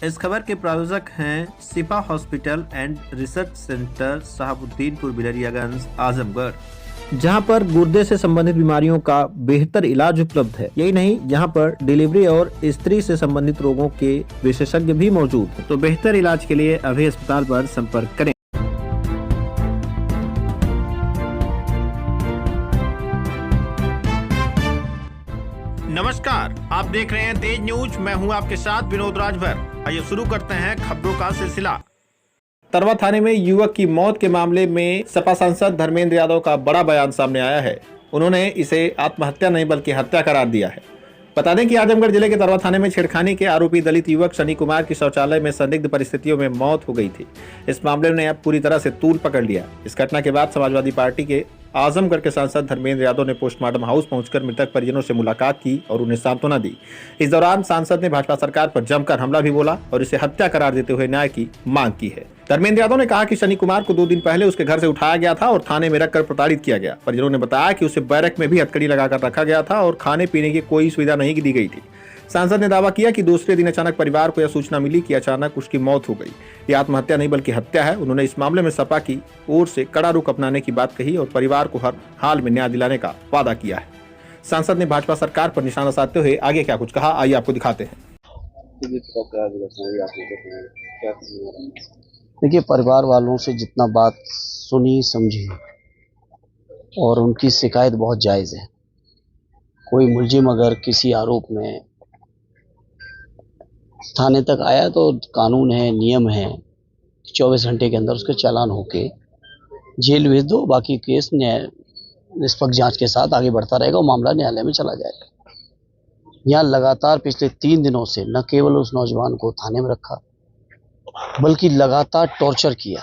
इस खबर के प्रायोजक हैं Sipa hospital and research centre Sahbuddinpur Bilariyaganj Azamgarh, जहां पर गुर्दे से संबंधित बीमारियों का बेहतर इलाज उपलब्ध है। यही नहीं, यहां पर डिलीवरी और स्त्री से संबंधित रोगों के विशेषज्ञ भी मौजूद हैं। तो बेहतर इलाज के लिए अभी अस्पताल पर संपर्क करें। नमस्कार, आप देख रहे हैं तेज न्यूज। मैं हूं आपके साथ विनोद राजभर। आइए शुरू करते हैं खबरों का सिलसिला। तरवा थाने में युवक की मौत के मामले में सपा सांसद धर्मेंद्र यादव का बड़ा बयान सामने आया है। उन्होंने इसे आत्महत्या नहीं बल्कि हत्या करार दिया है। बता दें कि आजमगढ़ जिले के तरवा थाने में छेड़खानी के आरोपी दलित युवक शनि कुमार की शौचालय में संदिग्ध परिस्थितियों में मौत हो गई थी। इस मामले ने अब पूरी तरह से तूल पकड़ लिया। इस घटना के बाद समाजवादी पार्टी के आजमगढ़ के सांसद धर्मेंद्र यादव ने पोस्टमार्टम हाउस पहुंचकर मृतक परिजनों से मुलाकात की और उन्हें सांत्वना दी। इस दौरान सांसद ने भाजपा सरकार पर जमकर हमला भी बोला और इसे हत्या करार देते हुए न्याय की मांग की है। धर्मेंद्र यादव ने कहा कि शनि कुमार को 2 दिन पहले उसके घर से उठाया गया था और थाने में रखकर प्रताड़ित किया गया। परिजनों ने बताया कि उसे बैरक में भी हथकड़ी लगाकर रखा गया था और खाने पीने की कोई सुविधा नहीं दी गई थी। सांसद ने दावा किया कि दूसरे दिन अचानक परिवार को यह सूचना मिली कि अचानक उसकी मौत हो गई। यह आत्महत्या नहीं बल्कि हत्या है। उन्होंने इस मामले में सपा की ओर से कड़ा रुख अपनाने की बात कही और परिवार को हर हाल में न्याय दिलाने का वादा किया है। सांसद ने भाजपा सरकार पर निशाना साधते हुए आगे क्या कुछ कहा, आइए आपको दिखाते हैं। देखिए, परिवार वालों से जितना बात सुनी समझी और उनकी शिकायत बहुत जायज़ है। कोई मुलजिम अगर किसी आरोप में थाने तक आया तो कानून है, नियम है, 24 घंटे के अंदर उसके चालान होके जेल भेज दो। बाकी केस निष्पक्ष जांच के साथ आगे बढ़ता रहेगा और मामला न्यायालय में चला जाएगा। यहाँ लगातार पिछले 3 दिनों से न केवल उस नौजवान को थाने में रखा बल्कि लगातार टॉर्चर किया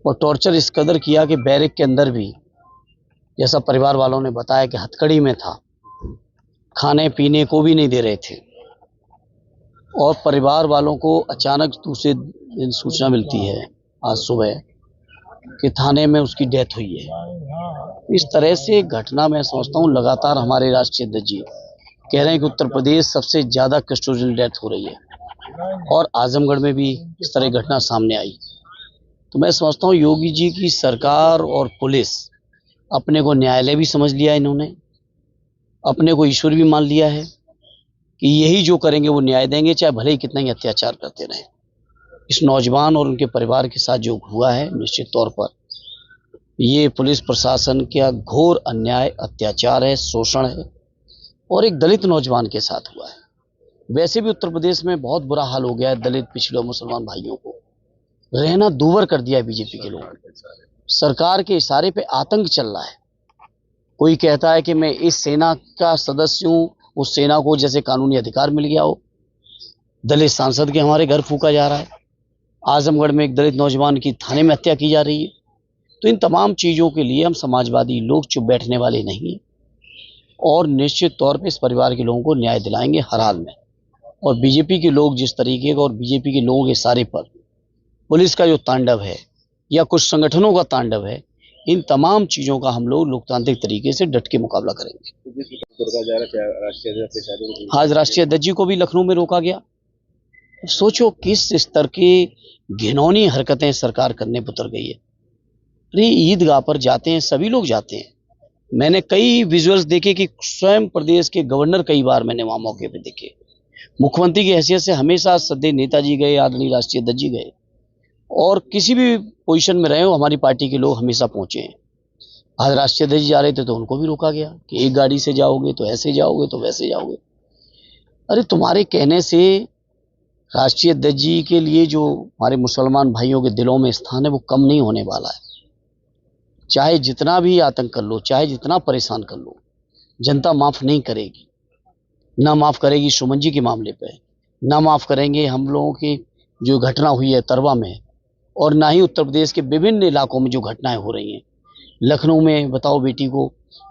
और टॉर्चर इस कदर किया कि बैरक के अंदर भी, जैसा परिवार वालों ने बताया, कि हथकड़ी में था, खाने पीने को भी नहीं दे रहे थे। और परिवार वालों को अचानक दूसरे दिन सूचना मिलती है आज सुबह कि थाने में उसकी डेथ हुई है। इस तरह से घटना मैं समझता हूँ लगातार हमारे राष्ट्रीय अध्यक्ष जी कह रहे हैं कि उत्तर प्रदेश सबसे ज़्यादा कस्टोडियल डेथ हो रही है और आजमगढ़ में भी इस तरह घटना सामने आई। तो मैं समझता हूँ योगी जी की सरकार और पुलिस अपने को न्यायालय भी समझ लिया, इन्होंने अपने को ईश्वर भी मान लिया है कि यही जो करेंगे वो न्याय देंगे, चाहे भले ही कितना ही अत्याचार करते रहें। इस नौजवान और उनके परिवार के साथ जो हुआ है, निश्चित तौर पर ये पुलिस प्रशासन का घोर अन्याय, अत्याचार है, शोषण है और एक दलित नौजवान के साथ हुआ है। वैसे भी उत्तर प्रदेश में बहुत बुरा हाल हो गया है। दलित, पिछड़े मुसलमान भाइयों को रहना दूभर कर दिया है बीजेपी के लोगों ने। सरकार के इशारे पे आतंक चल रहा है। कोई कहता है कि मैं इस सेना का सदस्य हूँ, उस सेना को जैसे कानूनी अधिकार मिल गया हो। दलित सांसद के हमारे घर फूका जा रहा है। आजमगढ़ में एक दलित नौजवान की थाने में हत्या की जा रही है। तो इन तमाम चीज़ों के लिए हम समाजवादी लोग चुप बैठने वाले नहीं हैं और निश्चित तौर पे इस परिवार के लोगों को न्याय दिलाएंगे हर हाल में। और बीजेपी के लोग जिस तरीके का और बीजेपी के लोगों के इशारे पर पुलिस का जो तांडव है या कुछ संगठनों का तांडव है, इन तमाम चीज़ों का हम लोग लोकतांत्रिक तरीके से डट के मुकाबला करेंगे। आज राष्ट्रीय अध्यक्ष जी को भी लखनऊ में रोका गया। सोचो किस स्तर की घिनौनी हरकतें सरकार करने पर उतर गई है। अरे ईदगाह पर जाते हैं, सभी लोग जाते हैं। मैंने कई विजुअल्स देखे कि स्वयं प्रदेश के गवर्नर कई बार मैंने वहाँ मौके पे देखे। मुख्यमंत्री की हैसियत से हमेशा सदैव नेताजी गए, आदरणीय राष्ट्रीय अध्यक्ष जी गए और किसी भी पोजीशन में रहे हो हमारी पार्टी के लोग हमेशा पहुंचे हैं। आज राष्ट्रीय अध्यक्ष जा रहे थे तो उनको भी रोका गया कि एक गाड़ी से जाओगे तो ऐसे जाओगे तो वैसे जाओगे। अरे तुम्हारे कहने से राष्ट्रीय अध्यक्ष जी के लिए जो हमारे मुसलमान भाइयों के दिलों में स्थान है वो कम नहीं होने वाला है। चाहे जितना भी आतंक कर लो, चाहे जितना परेशान कर लो, जनता माफ़ नहीं करेगी। ना माफ़ करेगी सुमन जी के मामले पे, ना माफ़ करेंगे हम लोगों की जो घटना हुई है तरवा में, और ना ही उत्तर प्रदेश के विभिन्न इलाकों में जो घटनाएं हो रही हैं। लखनऊ में बताओ बेटी को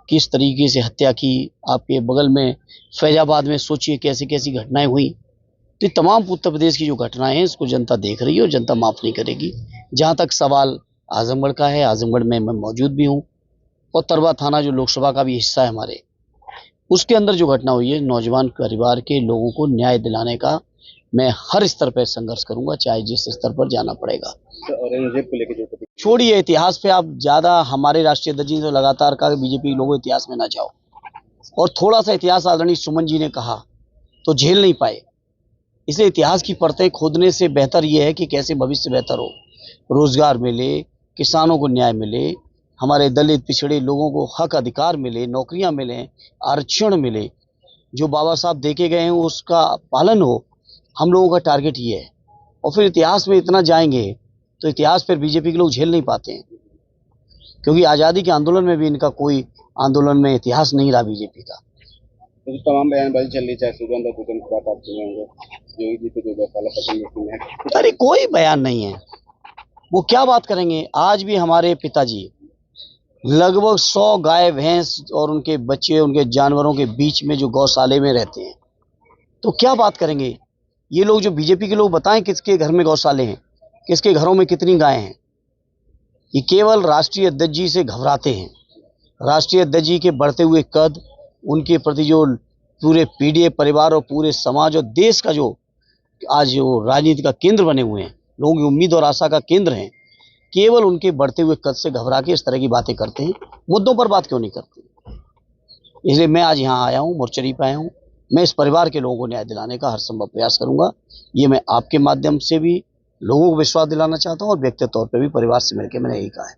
किस तरीके से हत्या की, आपके बगल में फैजाबाद में सोचिए कैसी कैसी घटनाएं हुई। तो तमाम उत्तर प्रदेश की जो घटनाएं हैं इसको जनता देख रही है और जनता माफ़ नहीं करेगी। जहाँ तक सवाल आजमगढ़ का है, आजमगढ़ में मैं मौजूद भी हूँ और तरवा थाना जो लोकसभा का भी हिस्सा है हमारे, उसके अंदर जो घटना हुई है, नौजवान परिवार के लोगों को न्याय दिलाने का मैं हर स्तर पर संघर्ष करूंगा, चाहे जिस स्तर पर जाना पड़ेगा। औरंगजेब को लेकर जो छोड़िए इतिहास पे, आप ज्यादा हमारे राष्ट्रीय अध्यक्ष जी ने तो लगातार कहा कि बीजेपी लोगों इतिहास में ना जाओ, और थोड़ा सा इतिहास आदरणीय सुमन जी ने कहा तो झेल नहीं पाए। इसलिए इतिहास की परतें खोदने से बेहतर यह है कि कैसे भविष्य बेहतर हो, रोजगार मिले, किसानों को न्याय मिले, हमारे दलित पिछड़े लोगों को हक अधिकार मिले, नौकरियां मिले, आरक्षण मिले, जो बाबा साहब देके गए हैं उसका पालन हो। हम लोगों का टारगेट ये है। और फिर इतिहास में इतना जाएंगे तो इतिहास पर बीजेपी के लोग झेल नहीं पाते हैं, क्योंकि आज़ादी के आंदोलन में भी इनका कोई आंदोलन में इतिहास नहीं रहा बीजेपी का। तो तमाम बयानबाजी चल रही, चाहे सुगंध और दुगंध की बात आप सुने होंगे, योगी जी को जो गौशाला पसंद है। अरे कोई बयान नहीं है, वो क्या बात करेंगे। आज भी हमारे पिताजी लगभग 100 गाय भैंस और उनके बच्चे, उनके जानवरों के बीच में जो गौशाले में रहते हैं, तो क्या बात करेंगे ये लोग। जो बीजेपी के लोग बताएं किसके घर में गौशाले हैं, किसके घरों में कितनी गायें हैं। ये केवल राष्ट्रीय अध्यक्ष जी से घबराते हैं। राष्ट्रीय अध्यक्ष जी के बढ़ते हुए कद, उनके प्रति जो पूरे पीडीए परिवार और पूरे समाज और देश का जो आज जो राजनीति का केंद्र बने हुए हैं, लोगों की उम्मीद और आशा का केंद्र हैं, केवल उनके बढ़ते हुए कद से घबरा के इस तरह की बातें करते हैं। मुद्दों पर बात क्यों नहीं करते। इसलिए मैं आज यहाँ आया हूँ, मोर्चरी पे आया हूँ। मैं इस परिवार के लोगों को न्याय दिलाने का हर संभव प्रयास करूंगा। ये मैं आपके माध्यम से भी लोगों को विश्वास दिलाना चाहता हूँ, और व्यक्तिगत तौर पर भी परिवार से मिलकर मैंने यही कहा है।